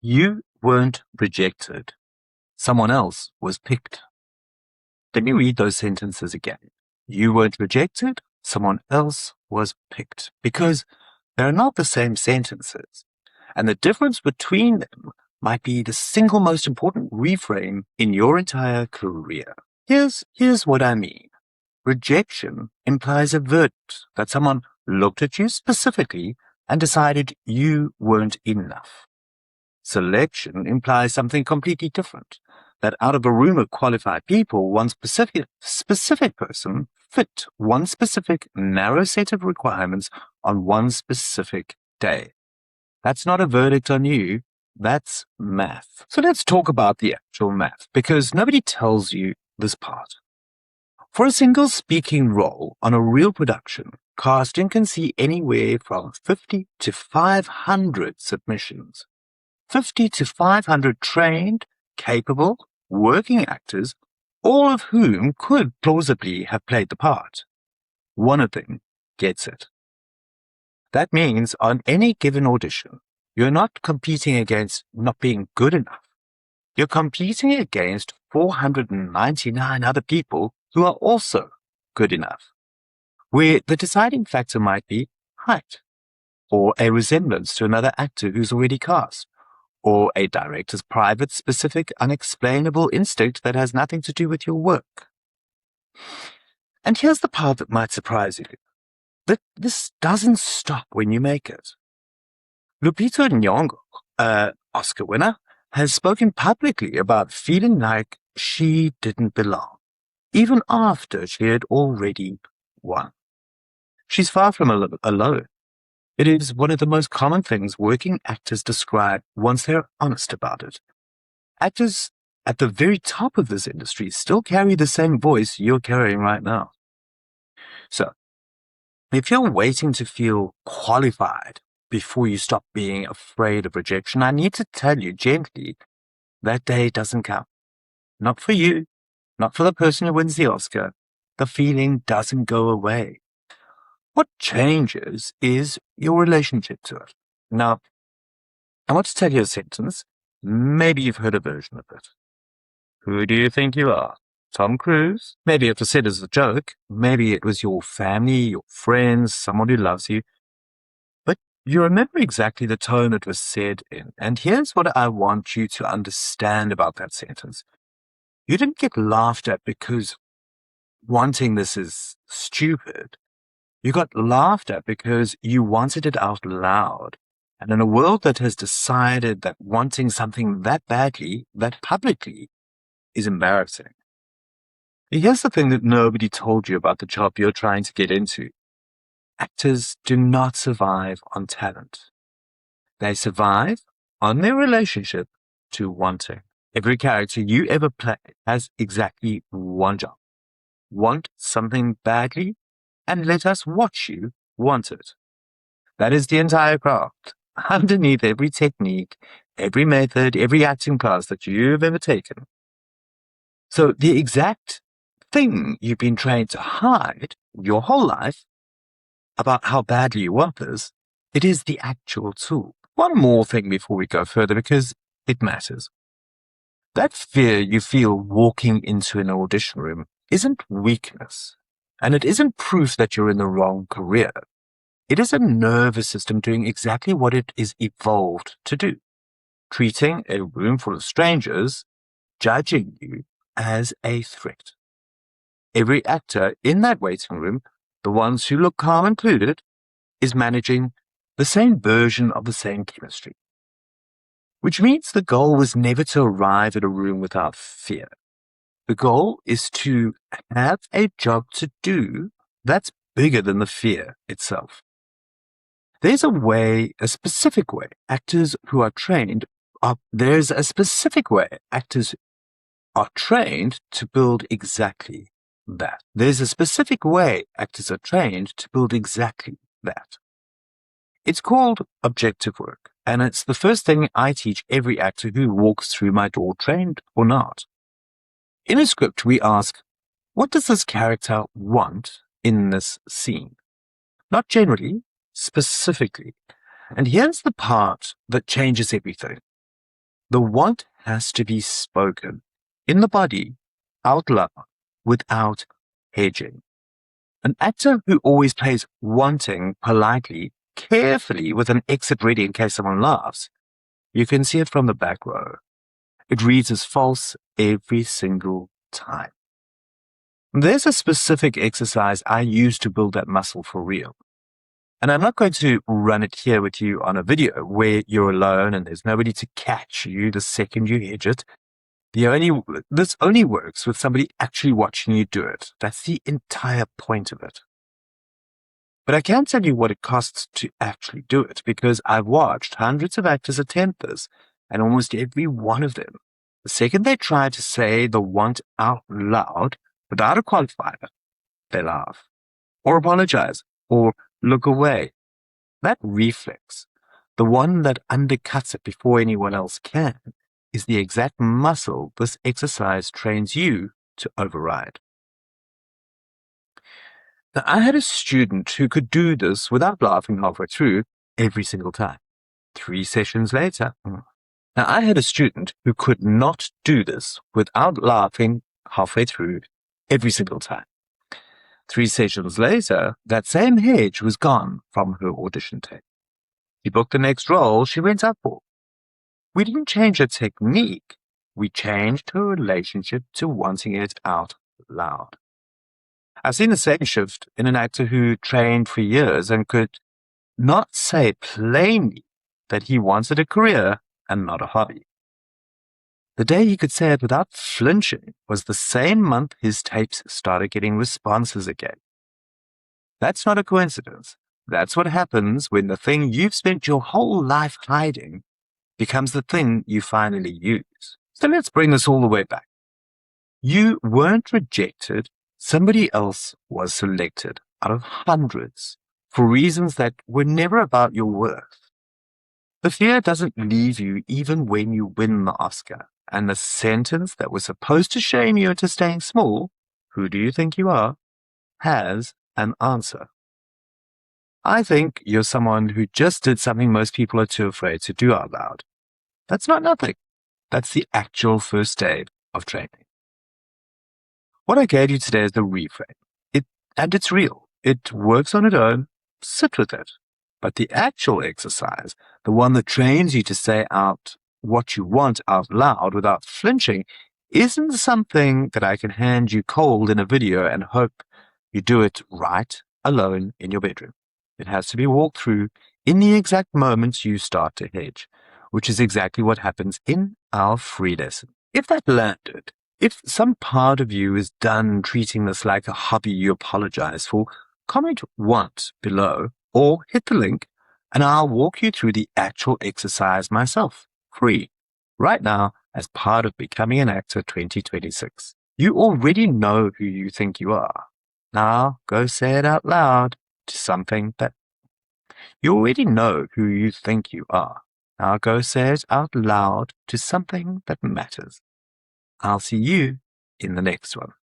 You weren't rejected. Someone else was picked. Let me read those sentences again. You weren't rejected. Someone else was picked. Because they're not the same sentences. And the difference between them might be the single most important reframe in your entire career. Here's what I mean. Rejection implies a verdict that someone looked at you specifically and decided you weren't enough. Selection implies something completely different, that out of a room of qualified people, one specific person fit one specific narrow set of requirements on one specific day. That's not a verdict on you, that's math. So let's talk about the actual math, because nobody tells you this part. For a single speaking role on a real production, casting can see anywhere from 50 to 500 submissions. 50 to 500 trained, capable, working actors, all of whom could plausibly have played the part. One of them gets it. That means on any given audition, you're not competing against not being good enough. You're competing against 499 other people who are also good enough, where the deciding factor might be height, or a resemblance to another actor who's already cast, or a director's private, specific, unexplainable instinct that has nothing to do with your work. And here's the part that might surprise you. That this doesn't stop when you make it. Lupita Nyong'o, Oscar winner, has spoken publicly about feeling like she didn't belong, even after she had already won. She's far from alone. It is one of the most common things working actors describe once they're honest about it. Actors at the very top of this industry still carry the same voice you're carrying right now. So, if you're waiting to feel qualified before you stop being afraid of rejection, I need to tell you gently, that day doesn't come. Not for you, not for the person who wins the Oscar. The feeling doesn't go away. What changes is your relationship to it. Now, I want to tell you a sentence. Maybe you've heard a version of it. Who do you think you are? Tom Cruise? Maybe it was said as a joke. Maybe it was your family, your friends, someone who loves you. But you remember exactly the tone it was said in. And here's what I want you to understand about that sentence. You didn't get laughed at because wanting this is stupid. You got laughed at because you wanted it out loud. And in a world that has decided that wanting something that badly, that publicly, is embarrassing. Here's the thing that nobody told you about the job you're trying to get into. Actors do not survive on talent. They survive on their relationship to wanting. Every character you ever play has exactly one job. Want something badly, and let us watch you want it. That is the entire craft. Underneath every technique, every method, every acting class that you've ever taken. So the exact thing you've been trained to hide your whole life about how badly you want this, it is the actual tool. One more thing before we go further, because it matters. That fear you feel walking into an audition room isn't weakness, and it isn't proof that you're in the wrong career. It is a nervous system doing exactly what it is evolved to do, treating a room full of strangers, judging you as a threat. Every actor in that waiting room, the ones who look calm included, is managing the same version of the same chemistry. Which means the goal was never to arrive at a room without fear. The goal is to have a job to do that's bigger than the fear itself. There's a specific way actors who are trained to build exactly that. There's a specific way actors are trained to build exactly that. It's called objective work, and it's the first thing I teach every actor who walks through my door, trained or not. In a script, we ask, what does this character want in this scene? Not generally, specifically. And here's the part that changes everything. The want has to be spoken in the body, out loud, without hedging. An actor who always plays wanting politely, carefully, with an exit ready in case someone laughs, you can see it from the back row. It reads as false every single time. There's a specific exercise I use to build that muscle for real. And I'm not going to run it here with you on a video where you're alone and there's nobody to catch you the second you hedge it. This only works with somebody actually watching you do it. That's the entire point of it. But I can't tell you what it costs to actually do it, because I've watched hundreds of actors attempt this, and almost every one of them, the second they try to say the want out loud without a qualifier, they laugh, or apologize, or look away. That reflex, the one that undercuts it before anyone else can, is the exact muscle this exercise trains you to override. Now, I had a student who could do this without laughing halfway through every single time. 3 sessions later, now I had a student who could not do this without laughing halfway through every single time. 3 sessions later, that same hedge was gone from her audition tape. She booked the next role she went up for. We didn't change her technique. We changed her relationship to wanting it out loud. I've seen the same shift in an actor who trained for years and could not say plainly that he wanted a career and not a hobby. The day he could say it without flinching was the same month his tapes started getting responses again. That's not a coincidence. That's what happens when the thing you've spent your whole life hiding becomes the thing you finally use. So let's bring this all the way back. You weren't rejected. Somebody else was selected out of hundreds for reasons that were never about your worth. The fear doesn't leave you even when you win the Oscar, and the sentence that was supposed to shame you into staying small, who do you think you are, has an answer. I think you're someone who just did something most people are too afraid to do out loud. That's not nothing. That's the actual first day of training. What I gave you today is the reframe. And it's real. It works on its own. Sit with it. But the actual exercise, the one that trains you to say out what you want out loud without flinching, isn't something that I can hand you cold in a video and hope you do it right alone in your bedroom. It has to be walked through in the exact moments you start to hedge, which is exactly what happens in our free lesson. If that landed, if some part of you is done treating this like a hobby you apologize for, comment "want" below or hit the link and I'll walk you through the actual exercise myself, free, right now as part of Becoming an Actor 2026. You already know who you think you are. Now go say it out loud to something that you already know who you think you are. Now go say it out loud to something that matters. I'll see you in the next one.